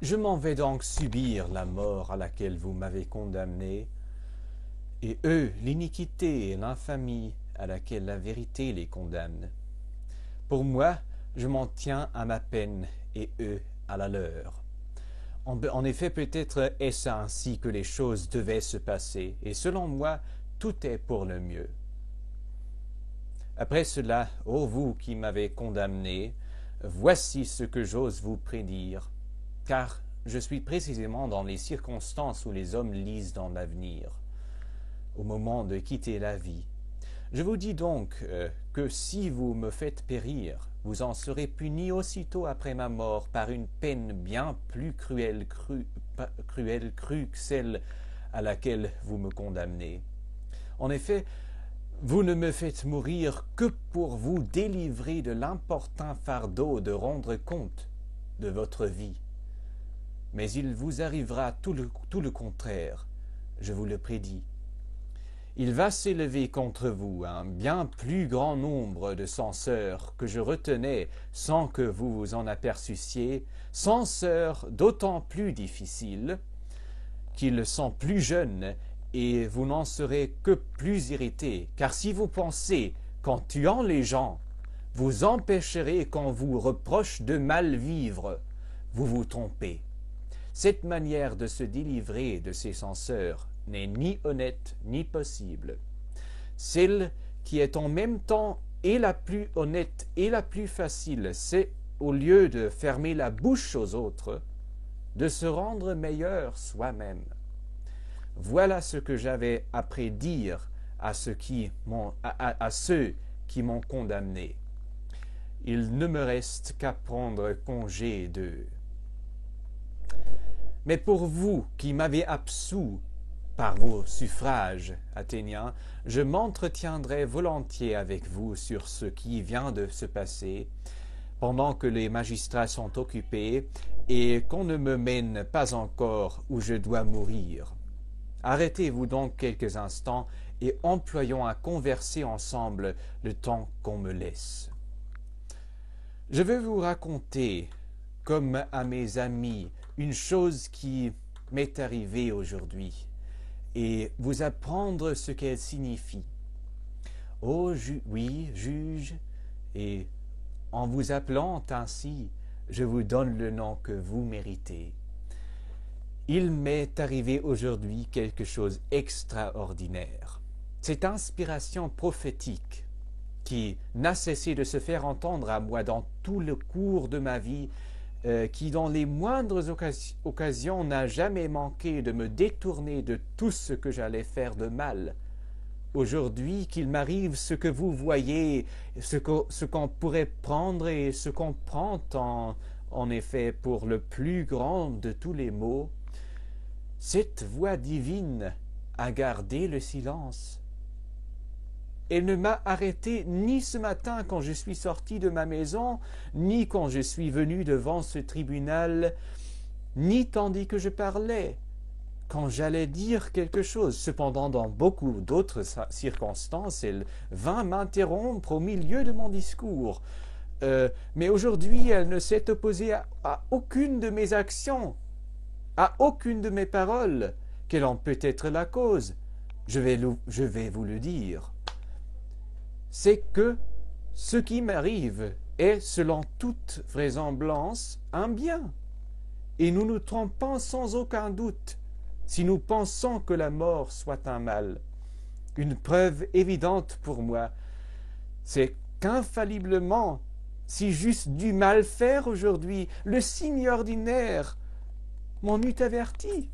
Je m'en vais donc subir la mort à laquelle vous m'avez condamné, et eux l'iniquité et l'infamie à laquelle la vérité les condamne. Pour moi, je m'en tiens à ma peine, et eux à la leur. En effet, peut-être est-ce ainsi que les choses devaient se passer, et selon moi, tout est pour le mieux. Après cela, ô vous qui m'avez condamné, voici ce que j'ose vous prédire, car je suis précisément dans les circonstances où les hommes lisent dans l'avenir, au moment de quitter la vie. Je vous dis donc que si vous me faites périr, vous en serez puni aussitôt après ma mort par une peine bien plus cruelle que celle à laquelle vous me condamnez. En effet, vous ne me faites mourir que pour vous délivrer de l'importun fardeau de rendre compte de votre vie. Mais il vous arrivera tout le contraire, je vous le prédis. Il va s'élever contre vous un bien plus grand nombre de censeurs que je retenais sans que vous vous en aperçussiez, censeurs d'autant plus difficiles qu'ils sont plus jeunes et vous n'en serez que plus irrités, car si vous pensez qu'en tuant les gens, vous empêcherez qu'on vous reproche de mal vivre, vous vous trompez. Cette manière de se délivrer de ces censeurs n'est ni honnête ni possible. Celle qui est en même temps et la plus honnête et la plus facile, c'est, au lieu de fermer la bouche aux autres, de se rendre meilleur soi-même. Voilà ce que j'avais à prédire à ceux qui m'ont condamné. Il ne me reste qu'à prendre congé d'eux. Mais pour vous qui m'avez absous par vos suffrages, Athéniens, je m'entretiendrai volontiers avec vous sur ce qui vient de se passer, pendant que les magistrats sont occupés et qu'on ne me mène pas encore où je dois mourir. Arrêtez-vous donc quelques instants et employons à converser ensemble le temps qu'on me laisse. Je veux vous raconter, comme à mes amis, une chose qui m'est arrivée aujourd'hui, et vous apprendre ce qu'elle signifie. Ô oui, juge, et en vous appelant ainsi, je vous donne le nom que vous méritez. Il m'est arrivé aujourd'hui quelque chose d'extraordinaire. Cette inspiration prophétique qui n'a cessé de se faire entendre à moi dans tout le cours de ma vie, qui dans les moindres occasions n'a jamais manqué de me détourner de tout ce que j'allais faire de mal. Aujourd'hui qu'il m'arrive ce que vous voyez, ce qu'on pourrait prendre et ce qu'on prend en effet pour le plus grand de tous les maux, cette voix divine a gardé le silence. Elle ne m'a arrêté ni ce matin quand je suis sorti de ma maison, ni quand je suis venu devant ce tribunal, ni tandis que je parlais, quand j'allais dire quelque chose. Cependant, dans beaucoup d'autres circonstances, elle vint m'interrompre au milieu de mon discours. Mais aujourd'hui, elle ne s'est opposée à aucune de mes actions, à aucune de mes paroles. Quelle en peut être la cause? Je vais vous le dire. C'est que ce qui m'arrive est, selon toute vraisemblance, un bien. Et nous nous trompons sans aucun doute si nous pensons que la mort soit un mal. Une preuve évidente pour moi, c'est qu'infailliblement, si j'eusse dû mal faire aujourd'hui, le signe ordinaire m'en eût averti.